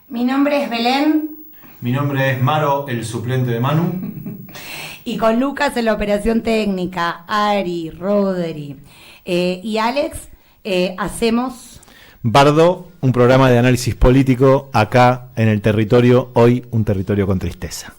Mi nombre es Belén. Mi nombre es Maro, el suplente de Manu. Y con Lucas en la operación técnica, Ari, Rodri y Alex, hacemos... Bardo, un programa de análisis político acá en el territorio, hoy un territorio con tristeza.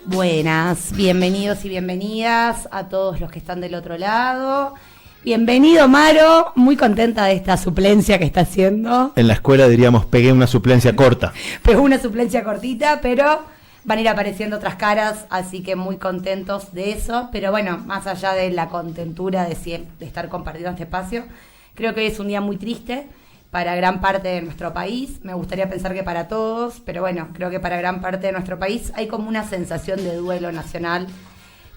Buenas, bienvenidos y bienvenidas a todos los que están del otro lado. Bienvenido, Maro, muy contenta de esta suplencia que está haciendo. En la escuela diríamos pegué una suplencia corta. Pegó una suplencia cortita, pero van a ir apareciendo otras caras, así que muy contentos de eso. Pero bueno, más allá de la contentura de estar compartiendo este espacio, creo que hoy es un día muy triste para gran parte de nuestro país. Me gustaría pensar que para todos, pero bueno, creo que para gran parte de nuestro país hay como una sensación de duelo nacional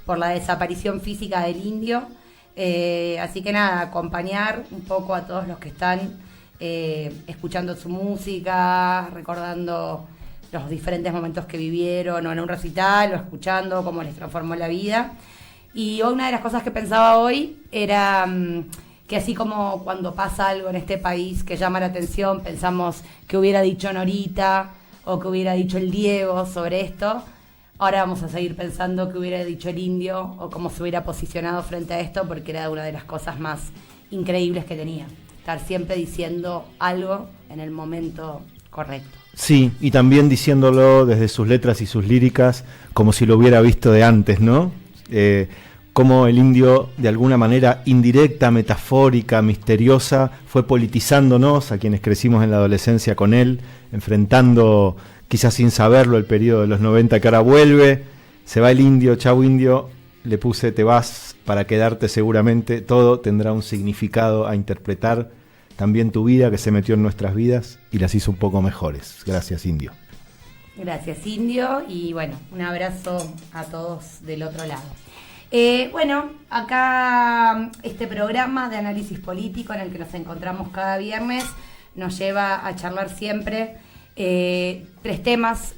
por la desaparición física del indio. Así que nada, acompañar un poco a todos los que están escuchando su música, recordando los diferentes momentos que vivieron o en un recital o escuchando cómo les transformó la vida. Y una de las cosas que pensaba hoy era que así como cuando pasa algo en este país que llama la atención, pensamos que hubiera dicho Norita o que hubiera dicho el Diego sobre esto. Ahora vamos a seguir pensando que hubiera dicho el indio o cómo se hubiera posicionado frente a esto, porque era una de las cosas más increíbles que tenía. Estar siempre diciendo algo en el momento correcto. Sí, y también diciéndolo desde sus letras y sus líricas, como si lo hubiera visto de antes, ¿no? Cómo el indio, de alguna manera indirecta, metafórica, misteriosa, fue politizándonos, a quienes crecimos en la adolescencia con él, enfrentando, quizás sin saberlo, el periodo de los 90 que ahora vuelve. Se va el indio, chau indio, le puse te vas para quedarte seguramente, todo tendrá un significado a interpretar, también tu vida que se metió en nuestras vidas y las hizo un poco mejores. Gracias, indio. Gracias, indio, y bueno, un abrazo a todos del otro lado. Bueno, acá este programa de análisis político en el que nos encontramos cada viernes nos lleva a charlar siempre tres temas.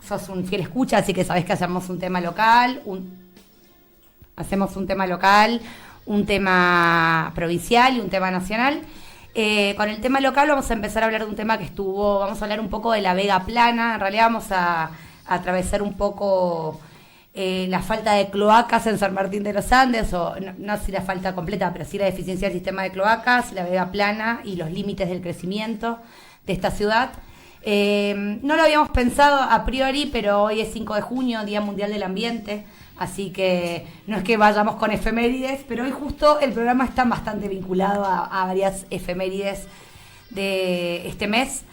Sos un fiel escucha, así que sabés que hacemos un tema local, un tema provincial y un tema nacional. Con el tema local vamos a empezar a hablar de un tema vamos a hablar un poco de la Vega Plana. En realidad vamos a atravesar un poco la falta de cloacas en San Martín de los Andes, o no si la falta completa, pero sí la deficiencia del sistema de cloacas, la Vega Plana y los límites del crecimiento de esta ciudad. No lo habíamos pensado a priori, pero hoy es 5 de junio, Día Mundial del Ambiente, así que no es que vayamos con efemérides, pero hoy justo el programa está bastante vinculado a varias efemérides de este mes.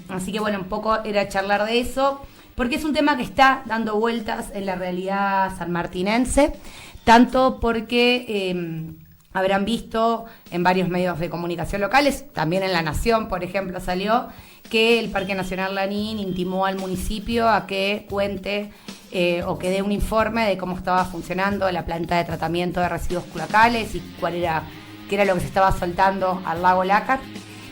Así que bueno, un poco era charlar de eso, porque es un tema que está dando vueltas en la realidad sanmartinense, tanto porque habrán visto en varios medios de comunicación locales, también en La Nación, por ejemplo, salió que el Parque Nacional Lanín intimó al municipio a que cuente o que dé un informe de cómo estaba funcionando la planta de tratamiento de residuos cloacales y qué era lo que se estaba soltando al lago Lácar.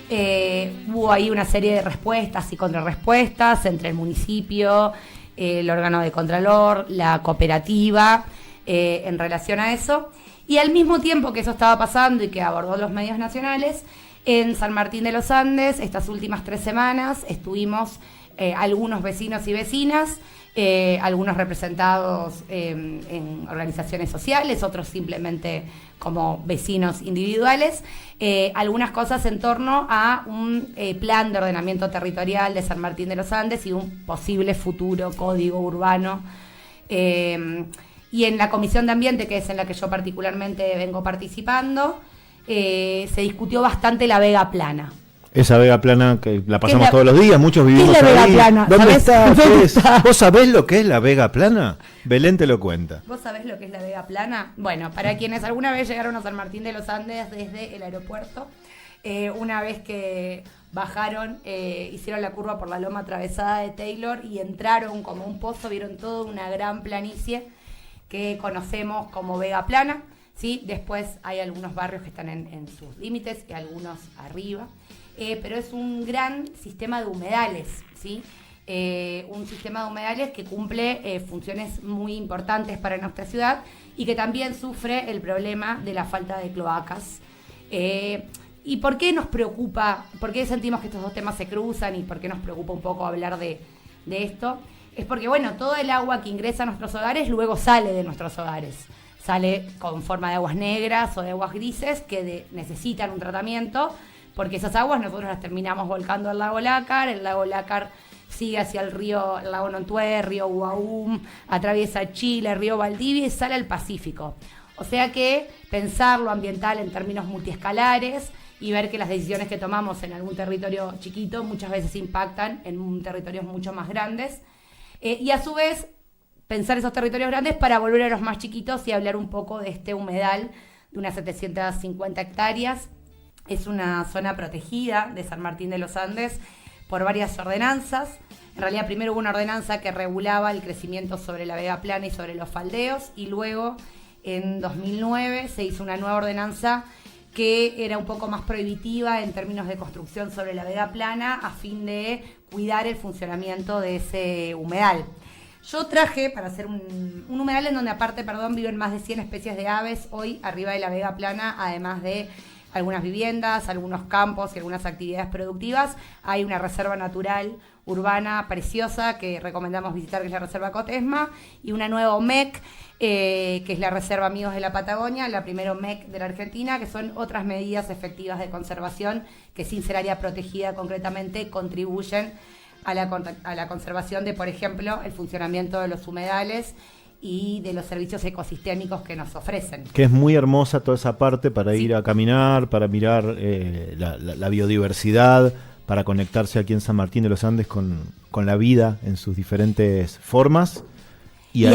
Hubo ahí una serie de respuestas y contrarrespuestas entre el municipio, el órgano de contralor, la cooperativa, en relación a eso. Y al mismo tiempo que eso estaba pasando y que abordó los medios nacionales, en San Martín de los Andes, estas últimas 3 semanas, estuvimos algunos vecinos y vecinas, algunos representados en organizaciones sociales, otros simplemente como vecinos individuales, algunas cosas en torno a un plan de ordenamiento territorial de San Martín de los Andes y un posible futuro código urbano. Y en la Comisión de Ambiente, que es en la que yo particularmente vengo participando, se discutió bastante la Vega Plana. Esa Vega Plana que la pasamos todos los días, muchos vivimos ahí. ¿Qué es la Vega Plana? ¿Dónde está? ¿Vos sabés lo que es la Vega Plana? Belén te lo cuenta. ¿Vos sabés lo que es la Vega Plana? Bueno, para quienes alguna vez llegaron a San Martín de los Andes desde el aeropuerto, una vez que bajaron, hicieron la curva por la loma atravesada de Taylor y entraron como un pozo, vieron toda una gran planicie que conocemos como Vega Plana, ¿sí? Después hay algunos barrios que están en sus límites y algunos arriba. Pero es un gran sistema de humedales, ¿sí? Un sistema de humedales que cumple funciones muy importantes para nuestra ciudad y que también sufre el problema de la falta de cloacas. ¿Y por qué nos preocupa? ¿Por qué sentimos que estos dos temas se cruzan y por qué nos preocupa un poco hablar de esto? Es porque, bueno, todo el agua que ingresa a nuestros hogares luego sale de nuestros hogares. Sale con forma de aguas negras o de aguas grises que necesitan un tratamiento, porque esas aguas nosotros las terminamos volcando al lago Lácar. El lago Lácar sigue hacia el lago Nontué, río Uaum, atraviesa Chile, río Valdivia y sale al Pacífico. O sea que pensar lo ambiental en términos multiescalares y ver que las decisiones que tomamos en algún territorio chiquito muchas veces impactan en territorios mucho más grandes. Y a su vez, pensar esos territorios grandes para volver a los más chiquitos y hablar un poco de este humedal de unas 750 hectáreas. Es una zona protegida de San Martín de los Andes por varias ordenanzas. En realidad, primero hubo una ordenanza que regulaba el crecimiento sobre la vega plana y sobre los faldeos, y luego, en 2009, se hizo una nueva ordenanza que era un poco más prohibitiva en términos de construcción sobre la vega plana a fin de cuidar el funcionamiento de ese humedal. Yo traje para hacer un humedal en donde aparte, viven más de 100 especies de aves hoy arriba de la vega plana, además de algunas viviendas, algunos campos y algunas actividades productivas. Hay una reserva natural urbana preciosa que recomendamos visitar, que es la Reserva Cotesma, y una nueva OMEC, que es la Reserva Amigos de la Patagonia, la primera OMEC de la Argentina, que son otras medidas efectivas de conservación que, sin ser área protegida concretamente, contribuyen a la conservación de, por ejemplo, el funcionamiento de los humedales y de los servicios ecosistémicos que nos ofrecen. Que es muy hermosa toda esa parte para ir a caminar, para mirar la biodiversidad, para conectarse aquí en San Martín de los Andes con la vida en sus diferentes formas. Y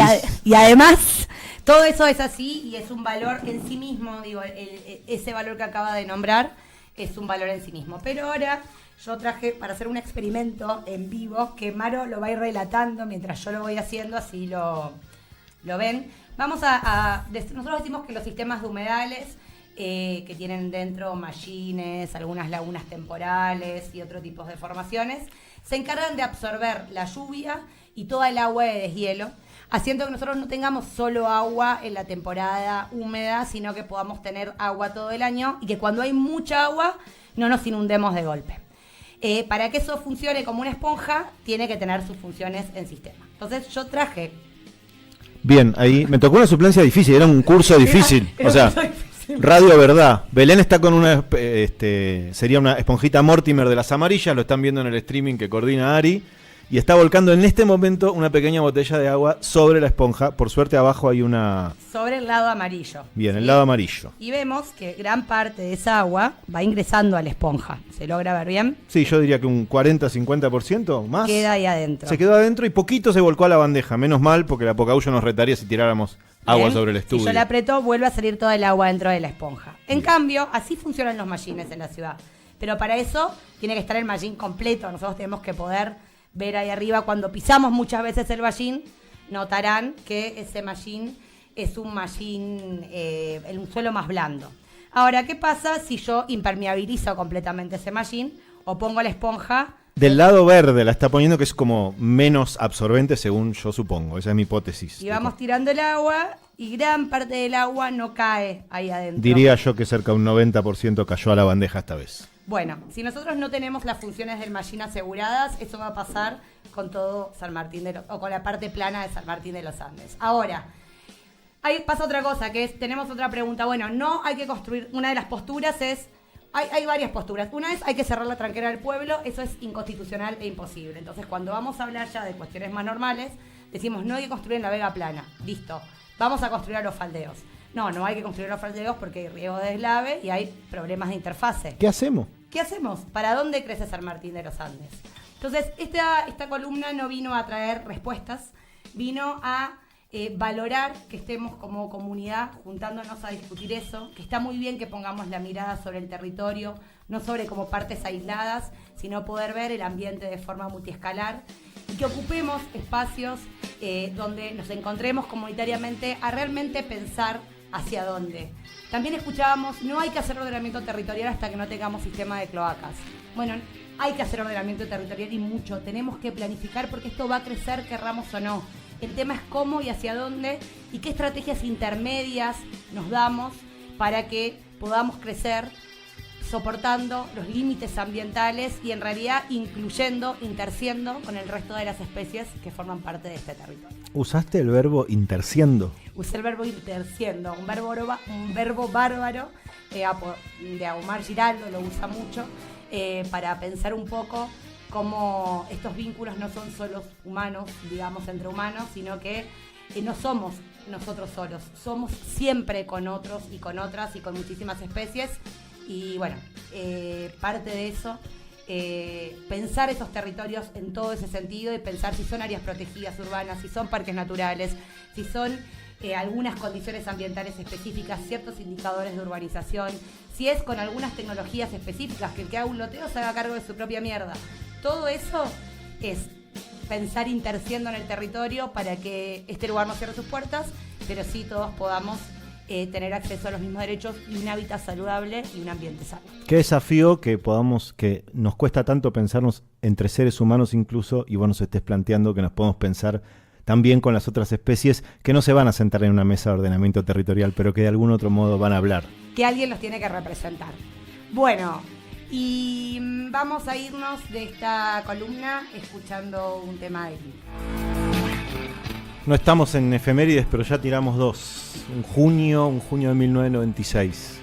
además, todo eso es así y es un valor en sí mismo, ese valor que acaba de nombrar es un valor en sí mismo. Pero ahora yo traje para hacer un experimento en vivo, que Maro lo va a ir relatando mientras yo lo voy haciendo, así lo ven. Nosotros decimos que los sistemas de humedales, que tienen dentro mallines, algunas lagunas temporales y otro tipo de formaciones, se encargan de absorber la lluvia y toda el agua de deshielo, haciendo que nosotros no tengamos solo agua en la temporada húmeda, sino que podamos tener agua todo el año y que cuando hay mucha agua no nos inundemos de golpe. Para que eso funcione como una esponja, tiene que tener sus funciones en sistema. Entonces yo traje... Bien, ahí me tocó una suplencia difícil, era un curso difícil. O sea, Radio Verdad. Belén está con una, sería una esponjita Mortimer de las amarillas, lo están viendo en el streaming que coordina Ari, y está volcando en este momento una pequeña botella de agua sobre la esponja. Por suerte abajo hay una... Sobre el lado amarillo. Bien, el lado amarillo. Y vemos que gran parte de esa agua va ingresando a la esponja. ¿Se logra ver bien? Sí, yo diría que un 40-50% más. Queda ahí adentro. Se quedó adentro y poquito se volcó a la bandeja. Menos mal, porque la Pocahullo nos retaría si tiráramos agua sobre el estudio. Si yo la aprieto, vuelve a salir toda el agua dentro de la esponja. En cambio, así funcionan los mallines en la ciudad. Pero para eso tiene que estar el mallín completo. Nosotros tenemos que poder ver ahí arriba, cuando pisamos muchas veces el mallín, notarán que ese mallín es un mallín, un suelo más blando. Ahora, ¿qué pasa si yo impermeabilizo completamente ese mallín o pongo la esponja? Del lado verde la está poniendo, que es como menos absorbente, según yo supongo. Esa es mi hipótesis. Y vamos tirando el agua y gran parte del agua no cae ahí adentro. Diría yo que cerca de un 90% cayó a la bandeja esta vez. Bueno, si nosotros no tenemos las funciones del mallín aseguradas, eso va a pasar con todo San Martín o con la parte plana de San Martín de los Andes. Ahora, ahí pasa otra cosa, que es, tenemos otra pregunta. Bueno, no hay que construir, una de las posturas es, hay varias posturas. Una es, hay que cerrar la tranquera del pueblo, eso es inconstitucional e imposible. Entonces, cuando vamos a hablar ya de cuestiones más normales, decimos, no hay que construir en la vega plana, listo, vamos a construir a los faldeos. No hay que construir los faldeos porque hay riesgo de deslave y hay problemas de interfase. ¿Qué hacemos? ¿Qué hacemos? ¿Para dónde crece San Martín de los Andes? Entonces, esta columna no vino a traer respuestas, vino a valorar que estemos como comunidad juntándonos a discutir eso, que está muy bien que pongamos la mirada sobre el territorio, no sobre como partes aisladas, sino poder ver el ambiente de forma multiescalar y que ocupemos espacios donde nos encontremos comunitariamente a realmente pensar hacia dónde. También escuchábamos, no hay que hacer ordenamiento territorial hasta que no tengamos sistema de cloacas. Bueno, hay que hacer ordenamiento territorial y mucho. Tenemos que planificar porque esto va a crecer, querramos o no. El tema es cómo y hacia dónde y qué estrategias intermedias nos damos para que podamos crecer soportando los límites ambientales y en realidad incluyendo, interciendo con el resto de las especies que forman parte de este territorio. ¿Usaste el verbo interciendo? Usé el verbo interciendo, un verbo bárbaro, de Omar Giraldo lo usa mucho, para pensar un poco cómo estos vínculos no son solo humanos, digamos, entre humanos, sino que no somos nosotros solos, somos siempre con otros y con otras y con muchísimas especies. Y bueno, parte de eso, pensar esos territorios en todo ese sentido y pensar si son áreas protegidas urbanas, si son parques naturales, si son algunas condiciones ambientales específicas, ciertos indicadores de urbanización, si es con algunas tecnologías específicas, que el que haga un loteo se haga cargo de su propia mierda. Todo eso es pensar interciendo en el territorio para que este lugar no cierre sus puertas, pero sí todos podamos tener acceso a los mismos derechos y un hábitat saludable y un ambiente sano. Qué desafío que nos cuesta tanto pensarnos entre seres humanos incluso, y vos nos estés planteando que nos podemos pensar también con las otras especies que no se van a sentar en una mesa de ordenamiento territorial, pero que de algún otro modo van a hablar. Que alguien los tiene que representar. Bueno, y vamos a irnos de esta columna escuchando un tema de Lili. No estamos en efemérides, pero ya tiramos dos. Un junio de 1996.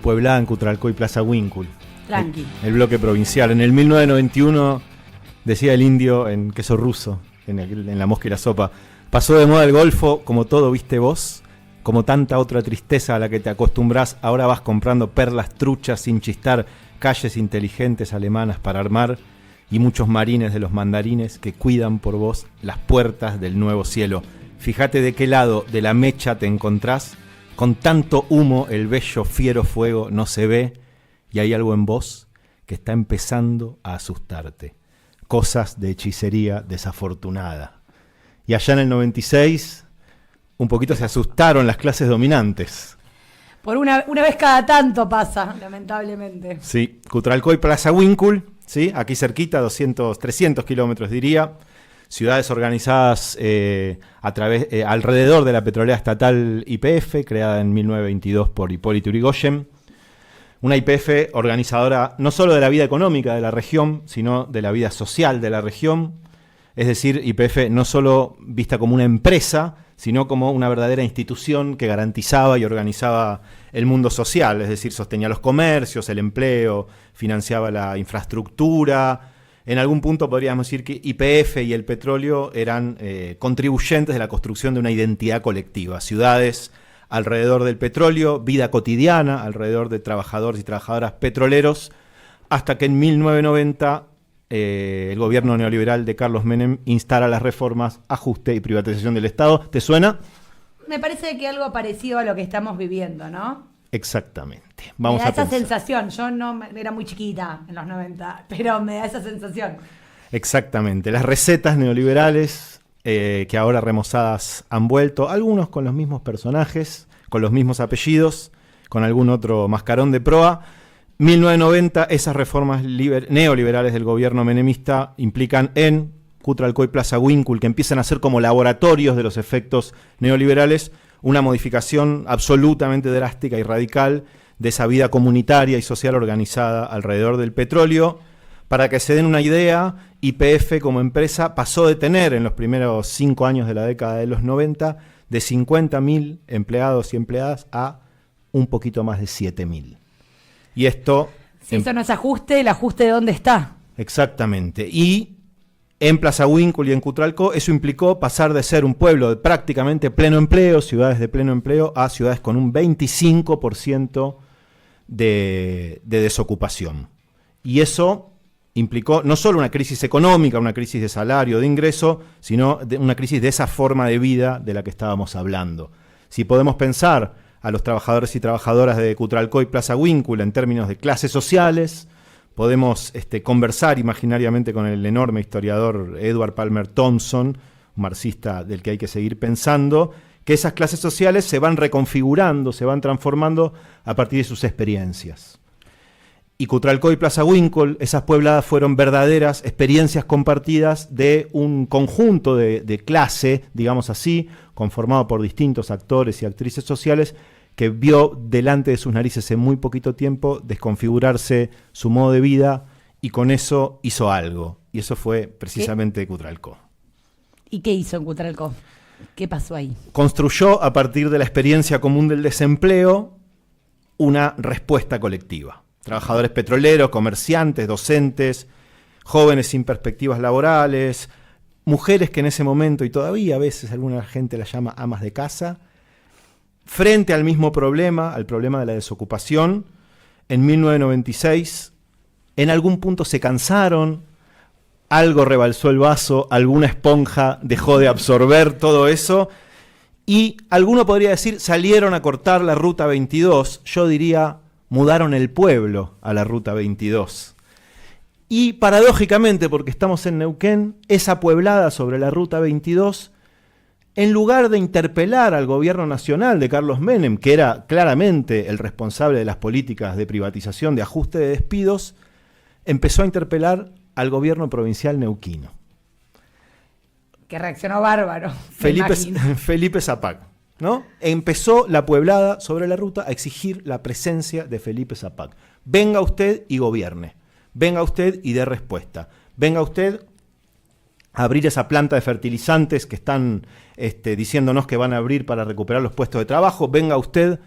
Pueblada en Cutralcó y Plaza Huíncul. Tranqui. El bloque provincial. En el 1991, decía el indio en Queso Ruso, en La Mosca y la Sopa, pasó de moda el golfo, como todo viste vos, como tanta otra tristeza a la que te acostumbrás, ahora vas comprando perlas truchas sin chistar, calles inteligentes alemanas para armar, y muchos marines de los mandarines que cuidan por vos las puertas del nuevo cielo. Fíjate de qué lado de la mecha te encontrás, con tanto humo el bello fiero fuego no se ve, y hay algo en vos que está empezando a asustarte. Cosas de hechicería desafortunada. Y allá en el 96, un poquito se asustaron las clases dominantes. Por una vez cada tanto pasa, lamentablemente. Sí, Cutralcó y Plaza Huíncul, ¿sí? Aquí cerquita, 300 kilómetros diría. Ciudades organizadas alrededor de la petrolera estatal YPF, creada en 1922 por Hipólito Yrigoyen. Una YPF organizadora no solo de la vida económica de la región, sino de la vida social de la región. Es decir, YPF no solo vista como una empresa, sino como una verdadera institución que garantizaba y organizaba el mundo social, es decir, sostenía los comercios, el empleo, financiaba la infraestructura. En algún punto podríamos decir que YPF y el petróleo eran contribuyentes de la construcción de una identidad colectiva. Ciudades alrededor del petróleo, vida cotidiana alrededor de trabajadores y trabajadoras petroleros, hasta que en 1990 el gobierno neoliberal de Carlos Menem instala las reformas, ajuste y privatización del Estado. ¿Te suena? Me parece que algo parecido a lo que estamos viviendo, ¿no? Exactamente. Me da esa sensación. Yo no era muy chiquita en los 90, pero me da esa sensación. Exactamente. Las recetas neoliberales que ahora remozadas han vuelto, algunos con los mismos personajes, con los mismos apellidos, con algún otro mascarón de proa. 1990, esas reformas neoliberales del gobierno menemista implican en Cutralcó y Plaza Huíncul, que empiezan a ser como laboratorios de los efectos neoliberales, una modificación absolutamente drástica y radical de esa vida comunitaria y social organizada alrededor del petróleo. Para que se den una idea, YPF como empresa pasó de tener en los primeros 5 años de la década de los 90 de 50.000 empleados y empleadas a un poquito más de 7.000. Y esto... Si eso no es ajuste, ¿el ajuste de dónde está? Exactamente. Y en Plaza Huíncul y en Cutralcó eso implicó pasar de ser un pueblo de prácticamente pleno empleo, ciudades de pleno empleo, a ciudades con un 25% de desocupación. Y eso implicó no solo una crisis económica, una crisis de salario, de ingreso, sino una crisis de esa forma de vida de la que estábamos hablando. Si podemos pensar a los trabajadores y trabajadoras de Cutralcó y Plaza Huíncul en términos de clases sociales, podemos conversar imaginariamente con el enorme historiador Edward Palmer Thompson, un marxista del que hay que seguir pensando, que esas clases sociales se van reconfigurando, se van transformando a partir de sus experiencias. Y Cutralcó y Plaza Huíncul, esas puebladas fueron verdaderas experiencias compartidas de un conjunto de clase, digamos así, conformado por distintos actores y actrices sociales, que vio delante de sus narices en muy poquito tiempo desconfigurarse su modo de vida y con eso hizo algo. Y eso fue precisamente Cutralcó. ¿Y qué hizo en Cutralcó? ¿Qué pasó ahí? Construyó, a partir de la experiencia común del desempleo, una respuesta colectiva. Trabajadores petroleros, comerciantes, docentes, jóvenes sin perspectivas laborales, mujeres que en ese momento, y todavía a veces alguna gente las llama amas de casa, frente al mismo problema, al problema de la desocupación, en 1996, en algún punto se cansaron, algo rebalsó el vaso, alguna esponja dejó de absorber todo eso, y alguno podría decir, salieron a cortar la Ruta 22, yo diría, mudaron el pueblo a la Ruta 22. Y paradójicamente, porque estamos en Neuquén, esa pueblada sobre la Ruta 22, en lugar de interpelar al gobierno nacional de Carlos Menem, que era claramente el responsable de las políticas de privatización, de ajuste de despidos, empezó a interpelar al gobierno provincial neuquino. Que reaccionó bárbaro. Felipe Zapag, ¿no? Empezó la pueblada sobre la ruta a exigir la presencia de Felipe Zapag. Venga usted y gobierne. Venga usted y dé respuesta. Venga usted a abrir esa planta de fertilizantes que están diciéndonos que van a abrir para recuperar los puestos de trabajo. Venga usted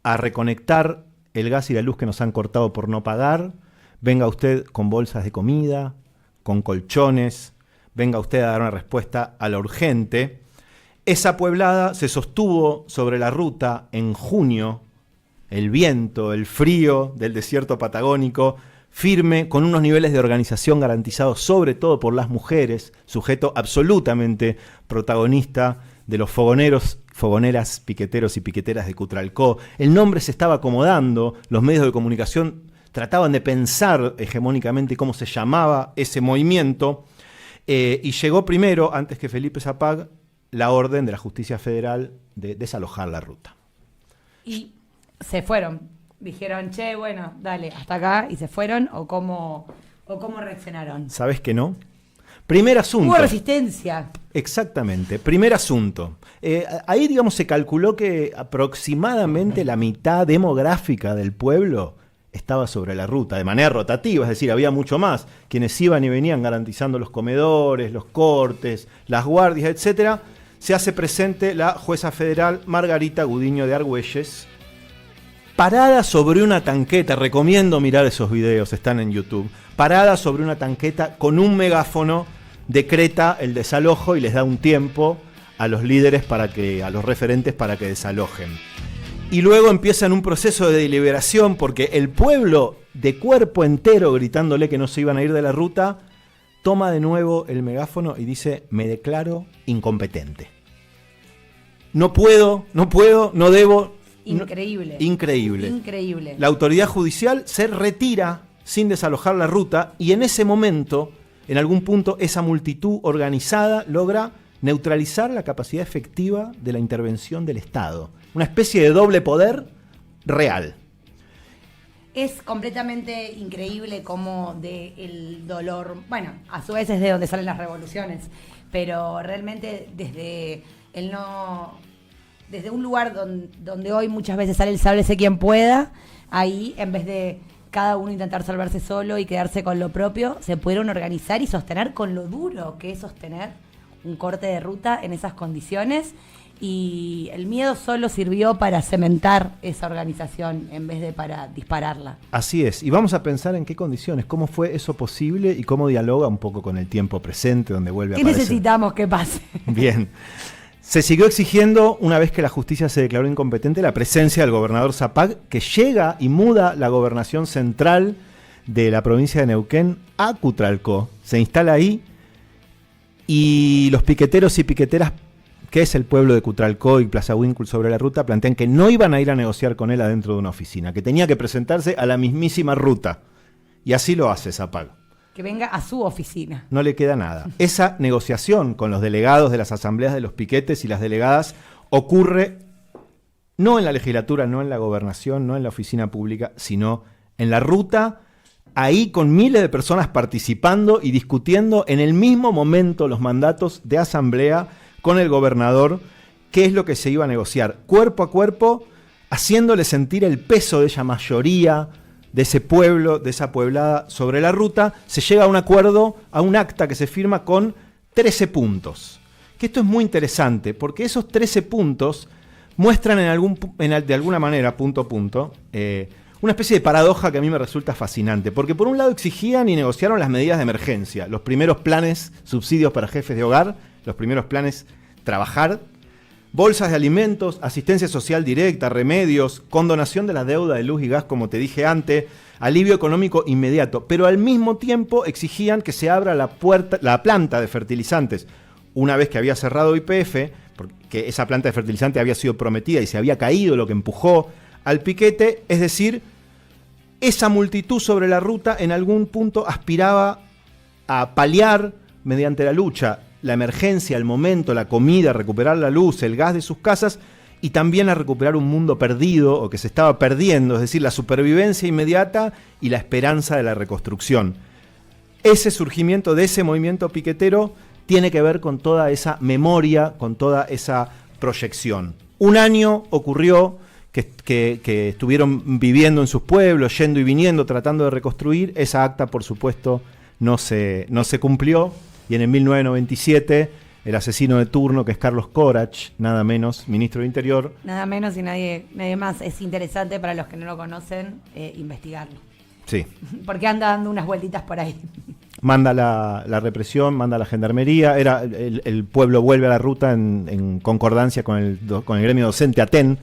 a reconectar el gas y la luz que nos han cortado por no pagar. Venga usted con bolsas de comida, con colchones. Venga usted a dar una respuesta a lo urgente. Esa pueblada se sostuvo sobre la ruta en junio. El viento, el frío del desierto patagónico, firme, con unos niveles de organización garantizados sobre todo por las mujeres, sujeto absolutamente protagonista de los fogoneros, fogoneras, piqueteros y piqueteras de Cutralcó. El nombre se estaba acomodando, los medios de comunicación trataban de pensar hegemónicamente cómo se llamaba ese movimiento, y llegó primero, antes que Felipe Zapag, la orden de la Justicia Federal de desalojar la ruta. Y se fueron. Dijeron, che, bueno, dale, hasta acá, y se fueron, o cómo reaccionaron. ¿Sabes que no? Primer asunto. Hubo resistencia. Exactamente, primer asunto. Ahí, digamos, se calculó que aproximadamente la mitad demográfica del pueblo estaba sobre la ruta, de manera rotativa, es decir, había mucho más. Quienes iban y venían garantizando los comedores, los cortes, las guardias, etcétera. Se hace presente la jueza federal Margarita Gudiño de Argüelles, parada sobre una tanqueta, recomiendo mirar esos videos, están en YouTube, parada sobre una tanqueta con un megáfono, decreta el desalojo y les da un tiempo a los líderes a los referentes para que desalojen. Y luego empiezan un proceso de deliberación porque el pueblo, de cuerpo entero gritándole que no se iban a ir de la ruta, toma de nuevo el megáfono y dice, me declaro incompetente. No puedo, no debo. Increíble. Increíble. La autoridad judicial se retira sin desalojar la ruta y en ese momento, en algún punto, esa multitud organizada logra neutralizar la capacidad efectiva de la intervención del Estado. Una especie de doble poder real. Es completamente increíble cómo el dolor, bueno, a su vez es de donde salen las revoluciones, pero realmente desde un lugar donde hoy muchas veces sale el sálvese quien pueda, ahí en vez de cada uno intentar salvarse solo y quedarse con lo propio, se pudieron organizar y sostener con lo duro que es sostener un corte de ruta en esas condiciones, y el miedo solo sirvió para cementar esa organización en vez de para dispararla. Así es, y vamos a pensar en qué condiciones, cómo fue eso posible y cómo dialoga un poco con el tiempo presente donde vuelve a aparecer. ¿Qué necesitamos que pase? Bien. Se siguió exigiendo, una vez que la justicia se declaró incompetente, la presencia del gobernador Zapag, que llega y muda la gobernación central de la provincia de Neuquén a Cutralcó. Se instala ahí y los piqueteros y piqueteras, que es el pueblo de Cutralcó y Plaza Winkle sobre la ruta, plantean que no iban a ir a negociar con él adentro de una oficina, que tenía que presentarse a la mismísima ruta. Y así lo hace Zapag. Que venga a su oficina. No le queda nada. Esa negociación con los delegados de las asambleas de los piquetes y las delegadas ocurre no en la legislatura, no en la gobernación, no en la oficina pública, sino en la ruta, ahí con miles de personas participando y discutiendo en el mismo momento los mandatos de asamblea con el gobernador, qué es lo que se iba a negociar, cuerpo a cuerpo, haciéndole sentir el peso de esa mayoría, de ese pueblo, de esa pueblada sobre la ruta. Se llega a un acuerdo, a un acta que se firma con 13 puntos. Que esto es muy interesante, porque esos 13 puntos muestran de alguna manera, punto a punto, una especie de paradoja que a mí me resulta fascinante. Porque por un lado exigían y negociaron las medidas de emergencia, los primeros planes, subsidios para jefes de hogar, los primeros planes trabajar, bolsas de alimentos, asistencia social directa, remedios, condonación de la deuda de luz y gas, como te dije antes, alivio económico inmediato. Pero al mismo tiempo exigían que se abra la planta de fertilizantes. Una vez que había cerrado YPF, porque esa planta de fertilizante había sido prometida y se había caído, lo que empujó al piquete, es decir, esa multitud sobre la ruta en algún punto aspiraba a paliar mediante la lucha la emergencia, el momento, la comida, recuperar la luz, el gas de sus casas y también a recuperar un mundo perdido o que se estaba perdiendo, es decir, la supervivencia inmediata y la esperanza de la reconstrucción. Ese surgimiento de ese movimiento piquetero tiene que ver con toda esa memoria, con toda esa proyección. Un año ocurrió que estuvieron viviendo en sus pueblos, yendo y viniendo, tratando de reconstruir. Esa acta, por supuesto, no se cumplió. Y en el 1997, el asesino de turno, que es Carlos Corach, nada menos, ministro de Interior. Nada menos y nadie más. Es interesante para los que no lo conocen investigarlo. Sí. Porque anda dando unas vueltitas por ahí. Manda la represión, manda la gendarmería. El pueblo vuelve a la ruta en concordancia con el gremio docente ATEN,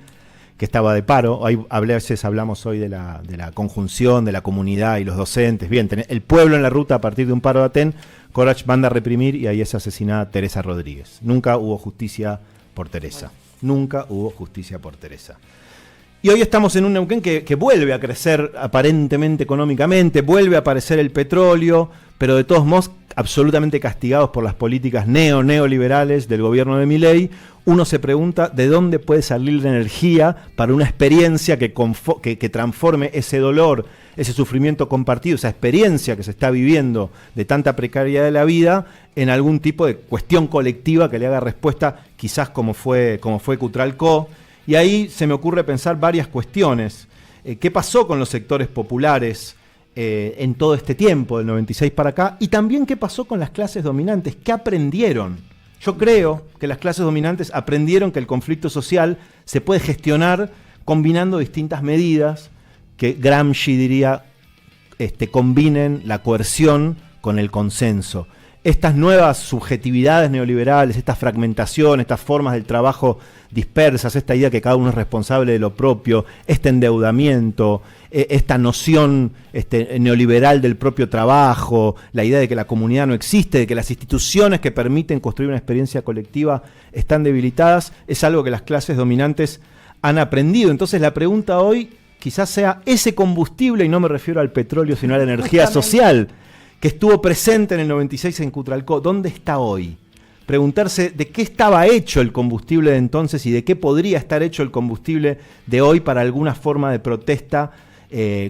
que estaba de paro. A veces hablamos hoy de la conjunción de la comunidad y los docentes. Bien, el pueblo en la ruta a partir de un paro de ATEN. Corach manda a reprimir y ahí es asesinada Teresa Rodríguez. Nunca hubo justicia por Teresa. Nunca hubo justicia por Teresa. Y hoy estamos en un Neuquén que vuelve a crecer aparentemente económicamente, vuelve a aparecer el petróleo, pero de todos modos absolutamente castigados por las políticas neoliberales del gobierno de Milei. Uno se pregunta de dónde puede salir la energía para una experiencia que transforme ese dolor, ese sufrimiento compartido, esa experiencia que se está viviendo de tanta precariedad de la vida, en algún tipo de cuestión colectiva que le haga respuesta, quizás como fue Cutralcó. Y ahí se me ocurre pensar varias cuestiones. ¿Qué pasó con los sectores populares en todo este tiempo, del 96 para acá? Y también qué pasó con las clases dominantes, ¿qué aprendieron? Yo creo que las clases dominantes aprendieron que el conflicto social se puede gestionar combinando distintas medidas que Gramsci diría combinen la coerción con el consenso. Estas nuevas subjetividades neoliberales, esta fragmentación, estas formas del trabajo dispersas, esta idea que cada uno es responsable de lo propio, este endeudamiento, esta noción neoliberal del propio trabajo, la idea de que la comunidad no existe, de que las instituciones que permiten construir una experiencia colectiva están debilitadas, es algo que las clases dominantes han aprendido. Entonces la pregunta hoy quizás sea ese combustible, y no me refiero al petróleo, sino a la energía social, que estuvo presente en el 96 en Cutralcó, ¿dónde está hoy? Preguntarse de qué estaba hecho el combustible de entonces y de qué podría estar hecho el combustible de hoy para alguna forma de protesta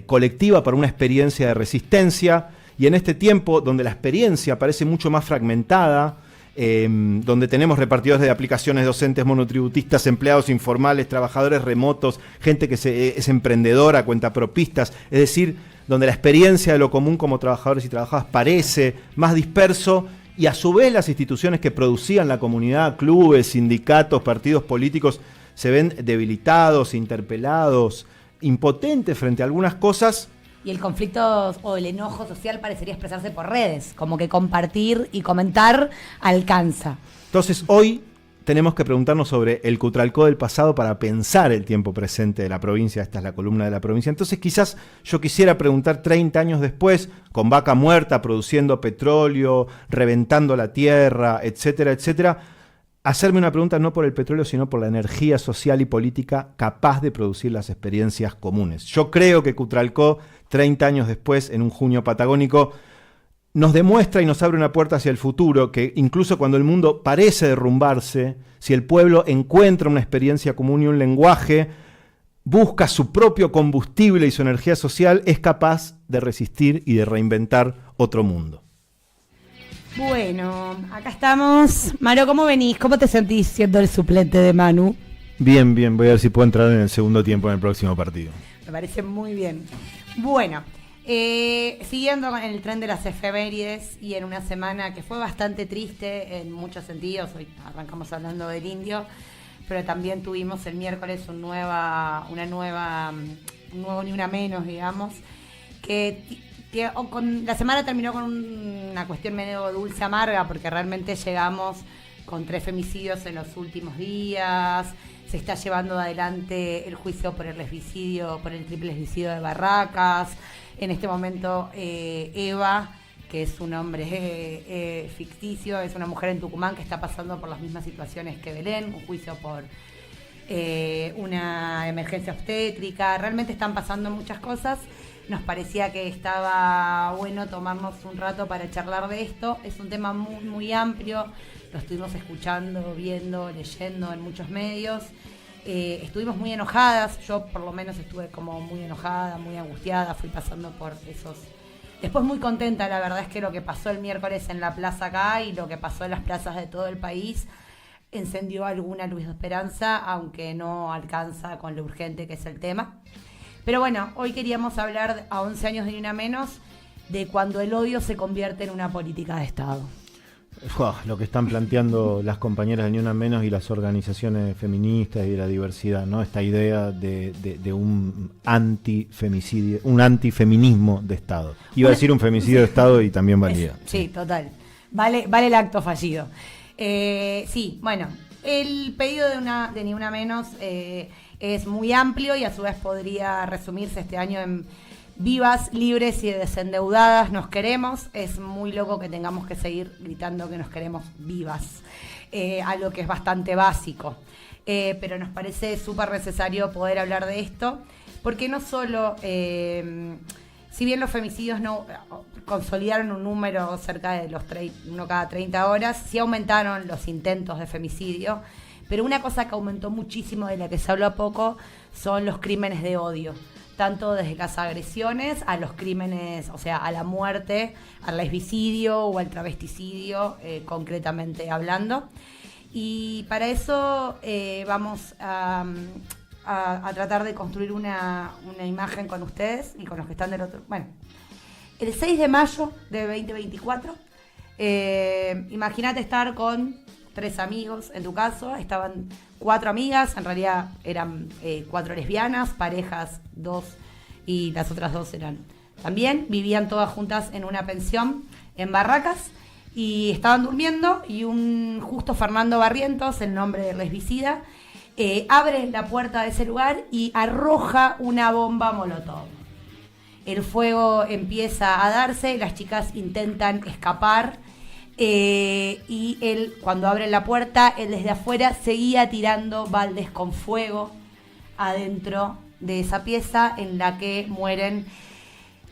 colectiva, para una experiencia de resistencia. Y en este tiempo donde la experiencia parece mucho más fragmentada, donde tenemos repartidores de aplicaciones, docentes monotributistas, empleados informales, trabajadores remotos, gente que es emprendedora, cuentapropistas, es decir, donde la experiencia de lo común como trabajadores y trabajadoras parece más disperso, y a su vez las instituciones que producían la comunidad, clubes, sindicatos, partidos políticos, se ven debilitados, interpelados, impotentes frente a algunas cosas. Y el conflicto o el enojo social parecería expresarse por redes, como que compartir y comentar alcanza. Entonces hoy tenemos que preguntarnos sobre el Cutralcó del pasado para pensar el tiempo presente de la provincia. Esta es la columna de la provincia. Entonces quizás yo quisiera preguntar 30 años después, con Vaca Muerta, produciendo petróleo, reventando la tierra, etcétera, etcétera, hacerme una pregunta no por el petróleo, sino por la energía social y política capaz de producir las experiencias comunes. Yo creo que Cutralcó, 30 años después, en un junio patagónico, nos demuestra y nos abre una puerta hacia el futuro, que incluso cuando el mundo parece derrumbarse, si el pueblo encuentra una experiencia común y un lenguaje, busca su propio combustible y su energía social, es capaz de resistir y de reinventar otro mundo. Bueno, acá estamos. Maro, ¿cómo venís? ¿Cómo te sentís siendo el suplente de Manu? Bien, bien, voy a ver si puedo entrar en el segundo tiempo en el próximo partido. Me parece muy bien. Bueno, siguiendo con el tren de las efemérides y en una semana que fue bastante triste en muchos sentidos, hoy arrancamos hablando del Indio, pero también tuvimos el miércoles un nuevo Ni Una Menos, digamos, la semana terminó con una cuestión medio dulce amarga, porque realmente llegamos con 3 femicidios en los últimos días. Se está llevando adelante el juicio por el lesbicidio, por el triple lesbicidio de Barracas. En este momento Eva, que es un nombre ficticio, es una mujer en Tucumán que está pasando por las mismas situaciones que Belén, un juicio por una emergencia obstétrica. Realmente están pasando muchas cosas. Nos parecía que estaba bueno tomarnos un rato para charlar de esto. Es un tema muy, muy amplio. Lo estuvimos escuchando, viendo, leyendo en muchos medios. Estuvimos muy enojadas. Yo por lo menos estuve como muy enojada, muy angustiada. Fui pasando por esos... Después muy contenta, la verdad es que lo que pasó el miércoles en la plaza acá y lo que pasó en las plazas de todo el país encendió alguna luz de esperanza, aunque no alcanza con lo urgente que es el tema. Pero bueno, hoy queríamos hablar a 11 años de Ni Una Menos de cuando el odio se convierte en una política de Estado. Lo que están planteando las compañeras de Ni Una Menos y las organizaciones feministas y de la diversidad, ¿no? Esta idea de un antifemicidio, un antifeminismo de Estado. Iba a decir un femicidio de Estado y también valía. Sí, total. Vale el acto fallido. Sí, bueno, el pedido de Ni Una Menos es muy amplio y a su vez podría resumirse este año en vivas, libres y desendeudadas nos queremos. Es muy loco que tengamos que seguir gritando que nos queremos vivas, algo que es bastante básico, pero nos parece súper necesario poder hablar de esto, porque no solo, si bien los femicidios no consolidaron un número cerca de los uno cada 30 horas, sí aumentaron los intentos de femicidio. Pero una cosa que aumentó muchísimo, de la que se habló poco, son los crímenes de odio. Tanto desde las agresiones a los crímenes, o sea, a la muerte, al lesbicidio o al travesticidio, concretamente hablando. Y para eso vamos a tratar de construir una imagen con ustedes y con los que están del otro. Bueno, el 6 de mayo de 2024, imagínate estar con 3 amigos, en tu caso, estaban 4 amigas, en realidad eran 4 lesbianas, parejas 2 y las otras 2 eran también, vivían todas juntas en una pensión en Barracas y estaban durmiendo y un Justo Fernando Barrientos, el nombre del lesbicida, abre la puerta de ese lugar y arroja una bomba molotov. El fuego empieza a darse, las chicas intentan escapar. Y él, cuando abre la puerta, él desde afuera seguía tirando baldes con fuego adentro de esa pieza en la que mueren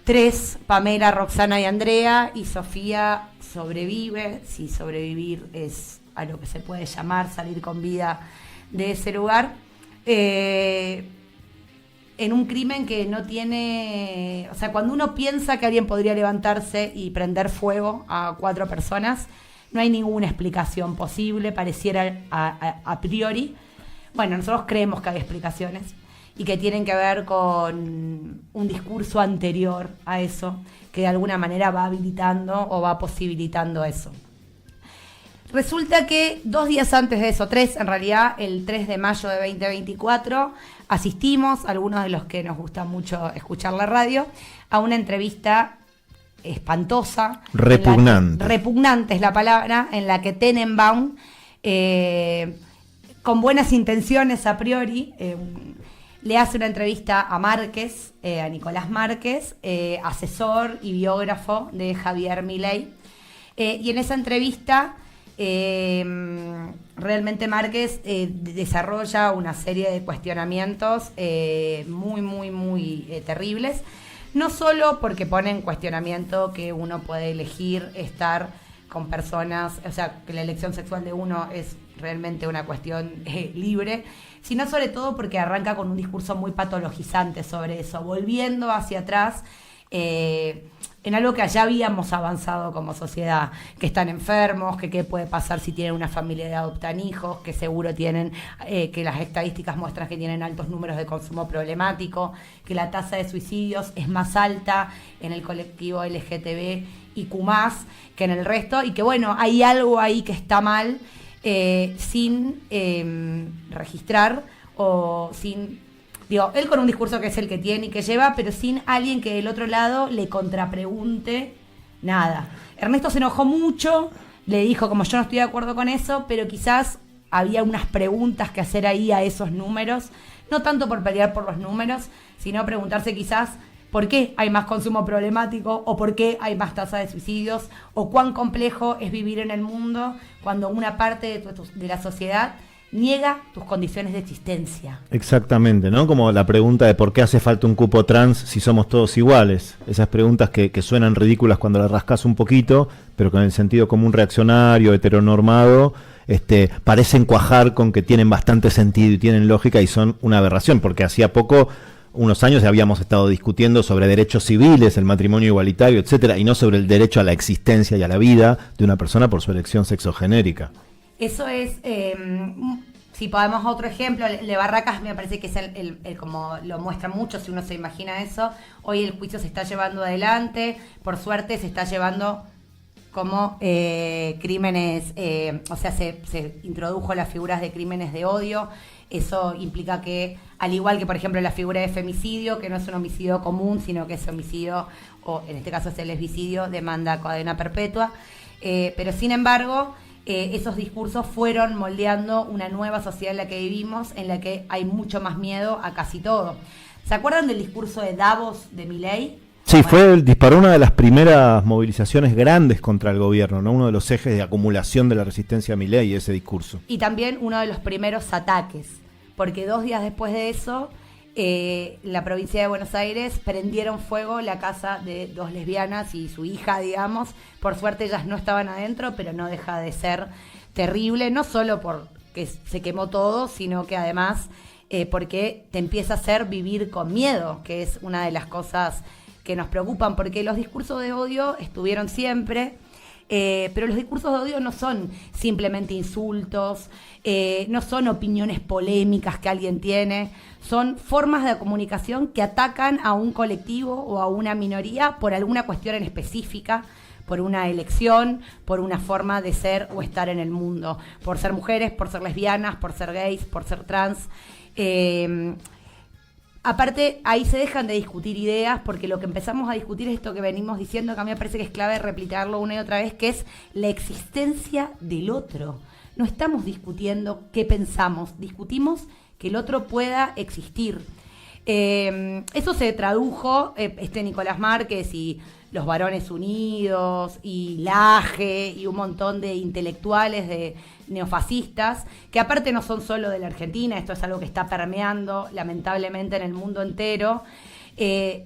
3, Pamela, Roxana y Andrea, y Sofía sobrevive, si sobrevivir es a lo que se puede llamar salir con vida de ese lugar, en un crimen que no tiene... O sea, cuando uno piensa que alguien podría levantarse y prender fuego a 4 personas, no hay ninguna explicación posible, pareciera a priori. Bueno, nosotros creemos que hay explicaciones y que tienen que ver con un discurso anterior a eso, que de alguna manera va habilitando o va posibilitando eso. Resulta que 2 días antes de eso, 3 en realidad, el 3 de mayo de 2024, asistimos, algunos de los que nos gusta mucho escuchar la radio, a una entrevista espantosa. Repugnante. Repugnante es la palabra, en la que Tenenbaum, con buenas intenciones a priori, le hace una entrevista a Márquez, a Nicolás Márquez, asesor y biógrafo de Javier Milei. Y en esa entrevista... realmente Márquez desarrolla una serie de cuestionamientos muy terribles, no solo porque pone en cuestionamiento que uno puede elegir estar con personas, o sea, que la elección sexual de uno es realmente una cuestión libre, sino sobre todo porque arranca con un discurso muy patologizante sobre eso, volviendo hacia atrás en algo que allá habíamos avanzado como sociedad, que están enfermos, que qué puede pasar si tienen una familia y adoptan hijos, que seguro tienen, que las estadísticas muestran que tienen altos números de consumo problemático, que la tasa de suicidios es más alta en el colectivo LGTB y Q+, que en el resto, y que bueno, hay algo ahí que está mal, sin registrar o sin... Digo, él con un discurso que es el que tiene y que lleva, pero sin alguien que del otro lado le contrapregunte nada. Ernesto se enojó mucho, le dijo como yo no estoy de acuerdo con eso, pero quizás había unas preguntas que hacer ahí a esos números, no tanto por pelear por los números, sino preguntarse quizás por qué hay más consumo problemático o por qué hay más tasa de suicidios o cuán complejo es vivir en el mundo cuando una parte de la sociedad niega tus condiciones de existencia. Exactamente, ¿no? Como la pregunta de por qué hace falta un cupo trans si somos todos iguales. Esas preguntas que suenan ridículas cuando las rascas un poquito, pero con el sentido común reaccionario, heteronormado, parecen cuajar con que tienen bastante sentido y tienen lógica y son una aberración, porque hacía poco, unos años, habíamos estado discutiendo sobre derechos civiles, el matrimonio igualitario, etcétera, y no sobre el derecho a la existencia y a la vida de una persona por su elección sexogenérica. Eso es, si podemos otro ejemplo, el de Barracas me parece que es el como lo muestra mucho, si uno se imagina eso. Hoy el juicio se está llevando adelante, por suerte se está llevando como crímenes, o sea, se introdujo las figuras de crímenes de odio. Eso implica que, al igual que por ejemplo la figura de femicidio, que no es un homicidio común, sino que es homicidio, o en este caso es el lesbicidio, demanda cadena perpetua, pero sin embargo... esos discursos fueron moldeando una nueva sociedad en la que vivimos, en la que hay mucho más miedo a casi todo. ¿Se acuerdan del discurso de Davos de Milei? Sí, bueno, disparó una de las primeras movilizaciones grandes contra el gobierno, ¿no? Uno de los ejes de acumulación de la resistencia a Milei, ese discurso. Y también uno de los primeros ataques, porque 2 días después de eso, la provincia de Buenos Aires prendieron fuego la casa de 2 lesbianas y su hija, digamos. Por suerte ellas no estaban adentro, pero no deja de ser terrible, no solo porque se quemó todo, sino que además porque te empieza a hacer vivir con miedo, que es una de las cosas que nos preocupan, porque los discursos de odio estuvieron siempre, pero los discursos de odio no son simplemente insultos, no son opiniones polémicas que alguien tiene, son formas de comunicación que atacan a un colectivo o a una minoría por alguna cuestión en específica, por una elección, por una forma de ser o estar en el mundo, por ser mujeres, por ser lesbianas, por ser gays, por ser trans. Aparte, ahí se dejan de discutir ideas, porque lo que empezamos a discutir es esto que venimos diciendo, que a mí me parece que es clave replicarlo una y otra vez, que es la existencia del otro. No estamos discutiendo qué pensamos, discutimos que el otro pueda existir. Eso se tradujo, Nicolás Márquez y los Varones Unidos y Laje y un montón de intelectuales de neofascistas, que aparte no son solo de la Argentina, esto es algo que está permeando lamentablemente en el mundo entero,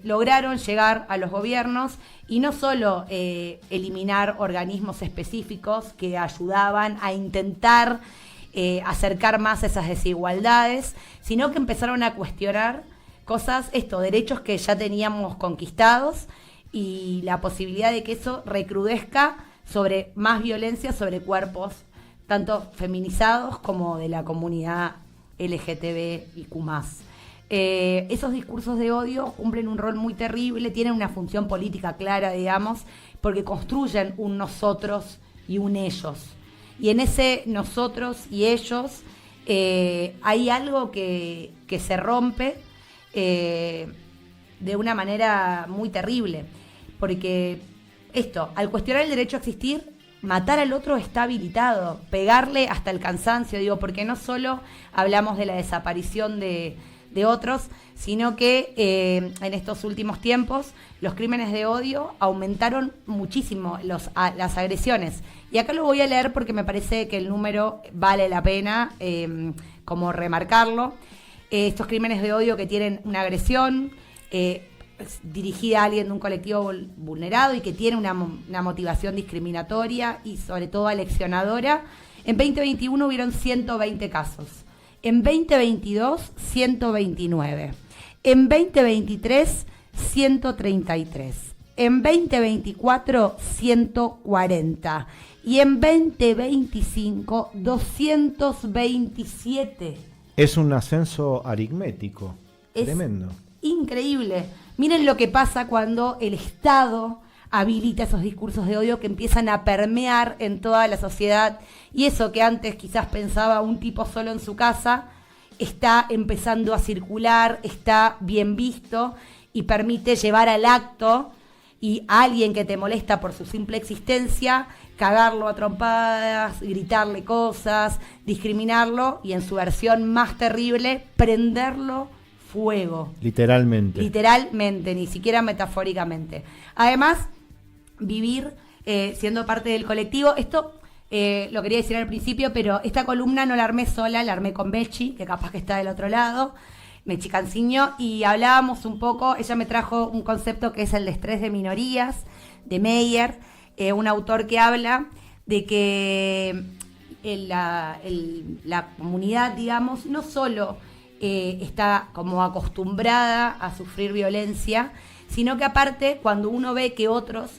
lograron llegar a los gobiernos y no solo eliminar organismos específicos que ayudaban a intentar acercar más esas desigualdades, sino que empezaron a cuestionar cosas, derechos que ya teníamos conquistados y la posibilidad de que eso recrudezca sobre más violencia sobre cuerpos tanto feminizados como de la comunidad LGTBIQ+. Esos discursos de odio cumplen un rol muy terrible, tienen una función política clara, digamos, porque construyen un nosotros y un ellos. Y en ese nosotros y ellos hay algo que se rompe de una manera muy terrible, porque al cuestionar el derecho a existir, matar al otro está habilitado, pegarle hasta el cansancio, porque no solo hablamos de la desaparición de otros, sino que en estos últimos tiempos los crímenes de odio aumentaron muchísimo, las agresiones. Y acá lo voy a leer porque me parece que el número vale la pena como remarcarlo. Estos crímenes de odio que tienen una agresión dirigida a alguien de un colectivo vulnerado y que tiene una motivación discriminatoria y sobre todo aleccionadora. En 2021 hubieron 120 casos. En 2022, 129. En 2023, 133. En 2024, 140. Y en 2025, 227. Es un ascenso aritmético. Tremendo. Increíble. Miren lo que pasa cuando el Estado habilita esos discursos de odio que empiezan a permear en toda la sociedad. Y eso que antes quizás pensaba un tipo solo en su casa, está empezando a circular, está bien visto y permite llevar al acto y a alguien que te molesta por su simple existencia, cagarlo a trompadas, gritarle cosas, discriminarlo y en su versión más terrible, prenderlo fuego. Literalmente. Literalmente, ni siquiera metafóricamente. Además, vivir siendo parte del colectivo, esto lo quería decir al principio, pero esta columna no la armé sola, la armé con Mechi, que capaz que está del otro lado, Mechi Canciño, y hablábamos un poco, ella me trajo un concepto que es el de estrés de minorías, de Meyer, un autor que habla de que la comunidad, digamos, no solo está como acostumbrada a sufrir violencia, sino que aparte cuando uno ve que otros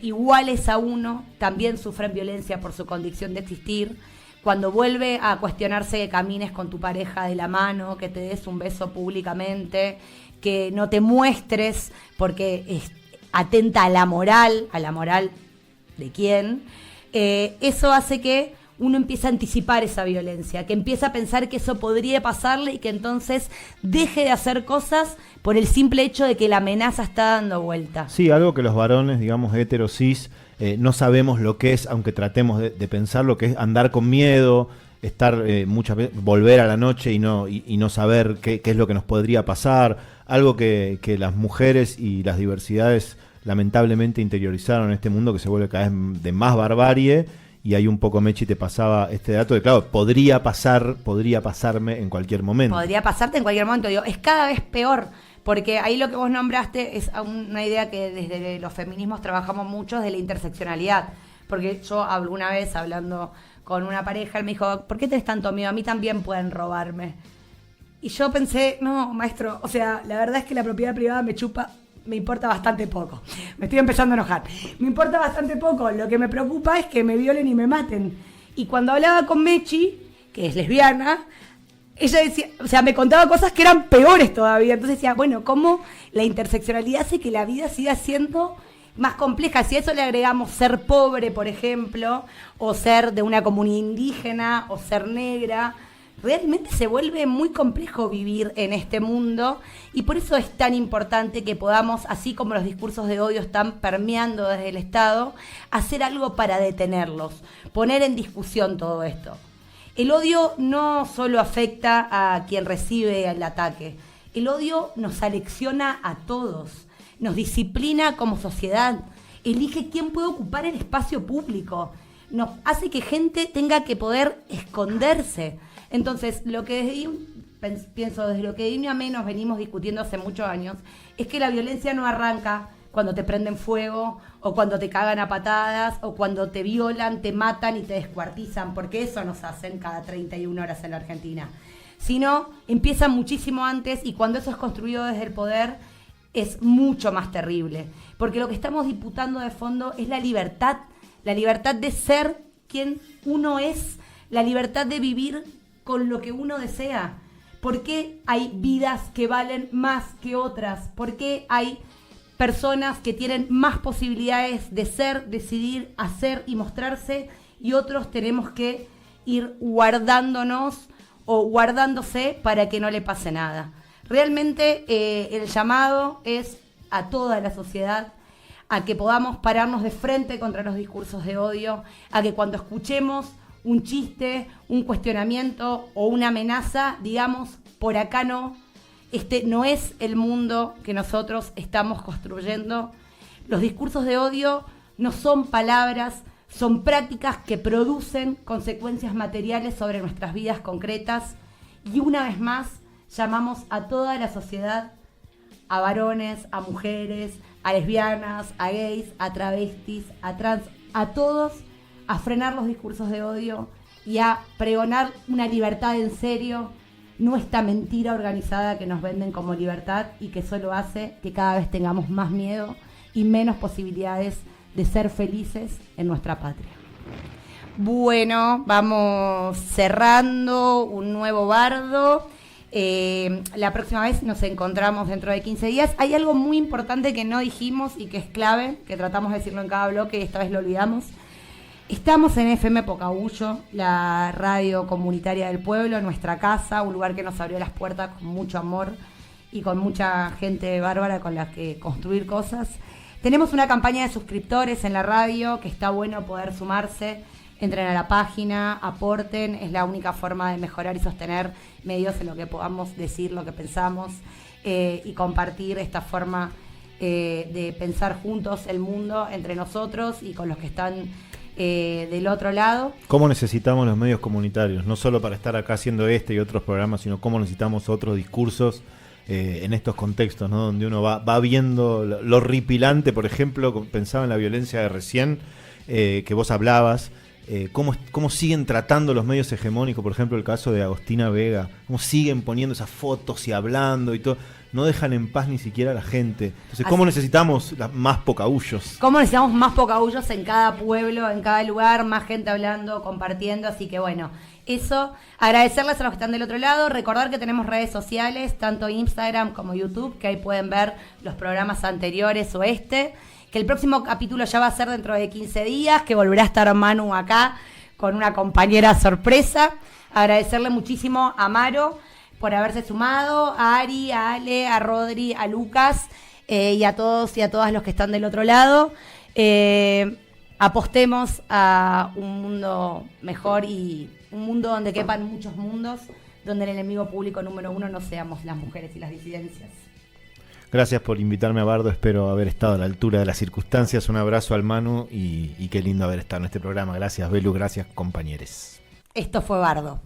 iguales a uno también sufren violencia por su condición de existir, cuando vuelve a cuestionarse que camines con tu pareja de la mano, que te des un beso públicamente, que no te muestres porque atenta a la moral de quién, eso hace que uno empieza a anticipar esa violencia, que empieza a pensar que eso podría pasarle y que entonces deje de hacer cosas por el simple hecho de que la amenaza está dando vuelta. Sí, algo que los varones, digamos, hetero cis, no sabemos lo que es, aunque tratemos de pensar lo que es andar con miedo, estar muchas veces, volver a la noche y no saber qué es lo que nos podría pasar, algo que las mujeres y las diversidades lamentablemente interiorizaron en este mundo que se vuelve cada vez de más barbarie. Y ahí un poco, Mechi, te pasaba este dato de, claro, podría pasarme en cualquier momento. Podría pasarte en cualquier momento. Digo, es cada vez peor, porque ahí lo que vos nombraste es una idea que desde los feminismos trabajamos mucho, de la interseccionalidad. Porque yo alguna vez, hablando con una pareja, él me dijo, ¿por qué tenés tanto miedo? A mí también pueden robarme. Y yo pensé, no, maestro, o sea, la verdad es que la propiedad privada me importa bastante poco. Me estoy empezando a enojar. Me importa bastante poco. Lo que me preocupa es que me violen y me maten. Y cuando hablaba con Mechi, que es lesbiana, ella decía, o sea, me contaba cosas que eran peores todavía. Entonces decía, bueno, ¿cómo la interseccionalidad hace que la vida siga siendo más compleja? Si a eso le agregamos ser pobre, por ejemplo, o ser de una comunidad indígena, o ser negra, realmente se vuelve muy complejo vivir en este mundo y por eso es tan importante que podamos, así como los discursos de odio están permeando desde el Estado, hacer algo para detenerlos, poner en discusión todo esto. El odio no solo afecta a quien recibe el ataque, el odio nos alecciona a todos, nos disciplina como sociedad, elige quién puede ocupar el espacio público, nos hace que gente tenga que poder esconderse. Entonces, lo que pienso desde lo que de Niño a Menos venimos discutiendo hace muchos años, es que la violencia no arranca cuando te prenden fuego, o cuando te cagan a patadas, o cuando te violan, te matan y te descuartizan, porque eso nos hacen cada 31 horas en la Argentina. Sino, empieza muchísimo antes, y cuando eso es construido desde el poder, es mucho más terrible. Porque lo que estamos disputando de fondo es la libertad de ser quien uno es, la libertad de vivir con lo que uno desea. ¿Por qué hay vidas que valen más que otras? ¿Por qué hay personas que tienen más posibilidades de ser, decidir, hacer y mostrarse, y otros tenemos que ir guardándonos o guardándose para que no le pase nada? Realmente el llamado es a toda la sociedad a que podamos pararnos de frente contra los discursos de odio, a que cuando escuchemos un chiste, un cuestionamiento o una amenaza, digamos, por acá no, este no es el mundo que nosotros estamos construyendo. Los discursos de odio no son palabras, son prácticas que producen consecuencias materiales sobre nuestras vidas concretas, y una vez más llamamos a toda la sociedad, a varones, a mujeres, a lesbianas, a gays, a travestis, a trans, a todos, a frenar los discursos de odio y a pregonar una libertad en serio, no esta mentira organizada que nos venden como libertad y que solo hace que cada vez tengamos más miedo y menos posibilidades de ser felices en nuestra patria. Bueno, vamos cerrando un nuevo bardo. La próxima vez nos encontramos dentro de 15 días. Hay algo muy importante que no dijimos y que es clave, que tratamos de decirlo en cada bloque y esta vez lo olvidamos. Estamos en FM Pocahullo, la radio comunitaria del pueblo, nuestra casa, un lugar que nos abrió las puertas con mucho amor y con mucha gente bárbara con la que construir cosas. Tenemos una campaña de suscriptores en la radio que está bueno poder sumarse. Entren a la página, aporten, es la única forma de mejorar y sostener medios en lo que podamos decir lo que pensamos y compartir esta forma de pensar juntos el mundo entre nosotros y con los que están del otro lado. ¿Cómo necesitamos los medios comunitarios? No solo para estar acá haciendo este y otros programas, sino cómo necesitamos otros discursos en estos contextos, ¿no? Donde uno va viendo lo horripilante, por ejemplo, pensaba en la violencia de recién, que vos hablabas, cómo siguen tratando los medios hegemónicos, por ejemplo el caso de Agostina Vega, cómo siguen poniendo esas fotos y hablando y todo, no dejan en paz ni siquiera a la gente. Entonces, ¿cómo necesitamos más Pocahullos? ¿Cómo necesitamos más Pocahullos en cada pueblo, en cada lugar, más gente hablando, compartiendo? Así que bueno, eso, agradecerles a los que están del otro lado, recordar que tenemos redes sociales, tanto Instagram como YouTube, que ahí pueden ver los programas anteriores o que el próximo capítulo ya va a ser dentro de 15 días, que volverá a estar Manu acá con una compañera sorpresa. Agradecerle muchísimo a Maro por haberse sumado, a Ari, a Ale, a Rodri, a Lucas y a todos y a todas los que están del otro lado. Apostemos a un mundo mejor y un mundo donde quepan muchos mundos, donde el enemigo público número 1 no seamos las mujeres y las disidencias. Gracias por invitarme a Bardo, espero haber estado a la altura de las circunstancias. Un abrazo al Manu y qué lindo haber estado en este programa. Gracias, Belu, gracias, compañeros. Esto fue Bardo.